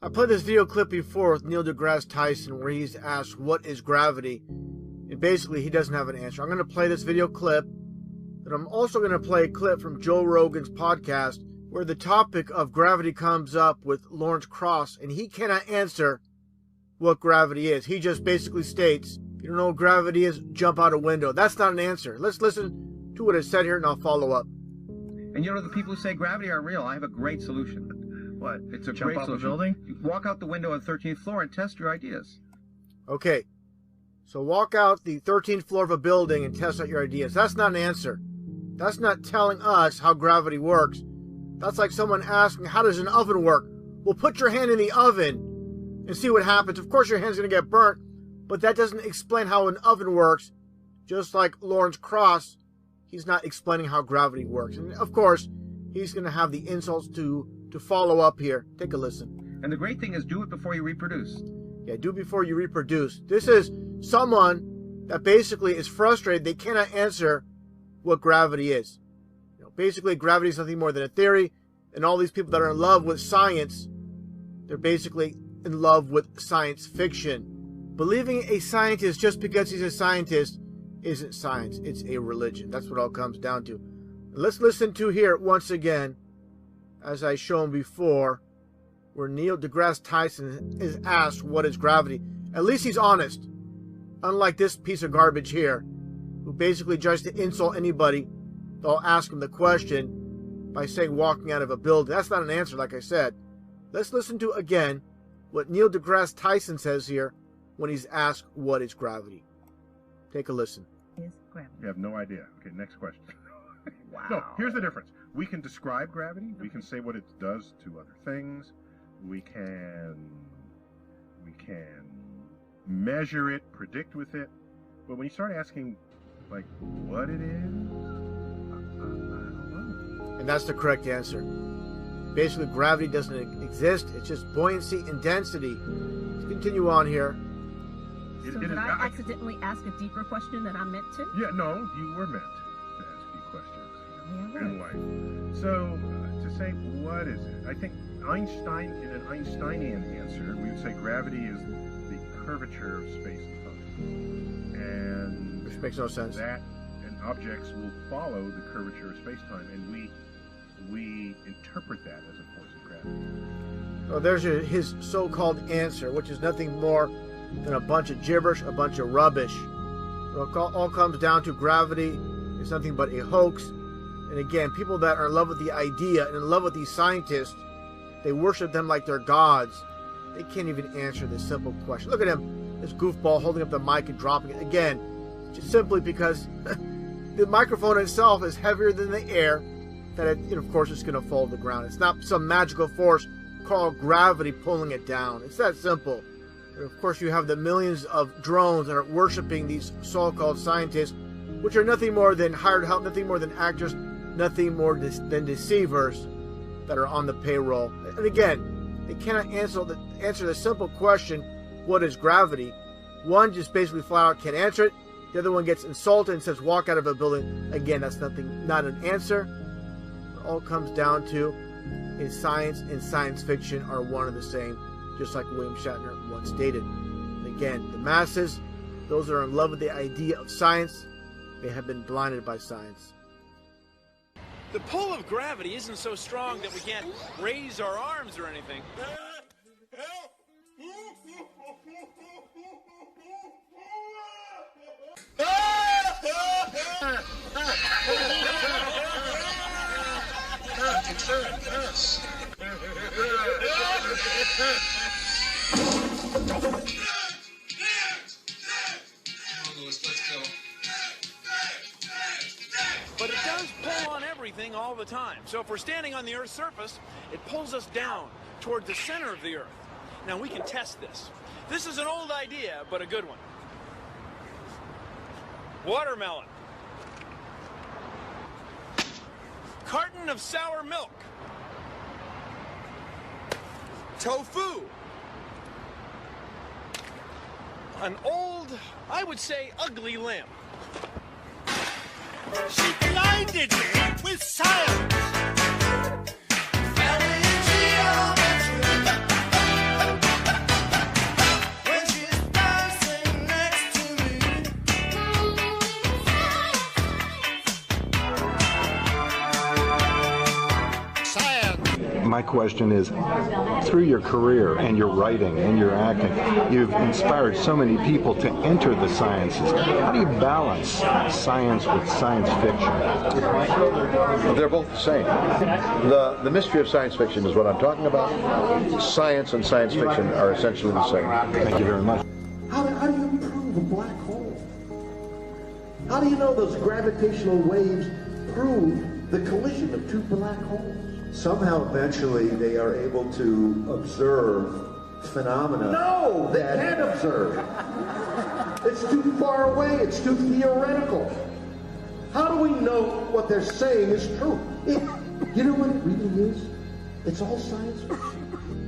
I played this video clip before with Neil deGrasse Tyson where he's asked, what is gravity? And basically he doesn't have an answer. I'm going to play this video clip, and I'm also going to play a clip from Joe Rogan's podcast where the topic of gravity comes up with Lawrence Krauss, and he cannot answer what gravity is. He just basically states, you don't know what gravity is, jump out a window. That's not an answer. Let's listen to what is said here and I'll follow up. And you know, the people who say gravity aren't real, I have a great solution. What? It's a Jump great off solution. a building? You walk out the window on the 13th floor and test your ideas. Okay, so walk out the 13th floor of a building and test out your ideas. That's not an answer. That's not telling us how gravity works. That's like someone asking, how does an oven work? Well, put your hand in the oven and see what happens. Of course, your hand's going to get burnt, but that doesn't explain how an oven works. Just like Lawrence Krauss, he's not explaining how gravity works. And of course, he's going to have the insults to follow up here. Take a listen. And the great thing is, do it before you reproduce. Yeah, do it before you reproduce. This is someone that basically is frustrated. They cannot answer what gravity is. You know, basically, gravity is nothing more than a theory, and all these people that are in love with science, they're basically in love with science fiction. Believing a scientist just because he's a scientist isn't science. It's a religion. That's what it all comes down to. Let's listen to here once again, as I shown before, where Neil deGrasse Tyson is asked what is gravity. At least he's honest. Unlike this piece of garbage here, who basically tries to insult anybody, they'll ask him the question by saying walking out of a building. That's not an answer, like I said. Let's listen to again what Neil deGrasse Tyson says here when he's asked what is gravity. Take a listen. Is gravity? You have no idea. Okay, next question. Wow. No, here's the difference. We can describe gravity. We can say what it does to other things. We can measure it, predict with it. But when you start asking, like, what it is, I don't know. And that's the correct answer. Basically, gravity doesn't exist. It's just buoyancy and density. Let's continue on here. So did I accidentally ask a deeper question than I meant to? Yeah, no, you were meant to ask deep questions Yeah, in life. So, to say, what is it? I think Einstein, in an Einsteinian answer, we would say gravity is the curvature of space and time. And Which makes no sense. That and objects will follow the curvature of space-time, and we interpret that as a force of gravity. So there's his so-called answer, which is nothing more than a bunch of gibberish, a bunch of rubbish. It all comes down to gravity is nothing but a hoax. And again, people that are in love with the idea and in love with these scientists, they worship them like they're gods. They can't even answer this simple question. Look at him, this goofball holding up the mic and dropping it. Again, just simply because the microphone itself is heavier than the air, that of course it's going to fall to the ground. It's not some magical force called gravity pulling it down. It's that simple. And of course you have the millions of drones that are worshiping these so-called scientists, which are nothing more than hired help, nothing more than actors, nothing more than deceivers that are on the payroll. And again, they cannot answer the simple question, what is gravity? One just basically flat out can't answer it. The other one gets insulted and says walk out of a building. Again, that's not an answer. It all comes down to is science and science fiction are one and the same, just like William Shatner once stated. And again, the masses, those that are in love with the idea of science, they have been blinded by science. The pull of gravity isn't so strong that we can't raise our arms or anything. But it does pull on everything all the time. So if we're standing on the Earth's surface, it pulls us down toward the center of the Earth. Now we can test this. This is an old idea, but a good one. Watermelon. Carton of sour milk. Tofu. An old, I would say, ugly lamp. She blinded me with science. Fell in geometry. question is, through your career and your writing and your acting, you've inspired so many people to enter the sciences. How do you balance science with science fiction? They're both the same. The mystery of science fiction is what I'm talking about. Science and science fiction are essentially the same. Thank you very much. How do you prove a black hole? How do you know those gravitational waves prove the collision of two black holes? Somehow, eventually, they are able to observe phenomena. No, they can't observe. It's too far away. It's too theoretical. How do we know what they're saying is true? You know what it really is? It's all science fiction.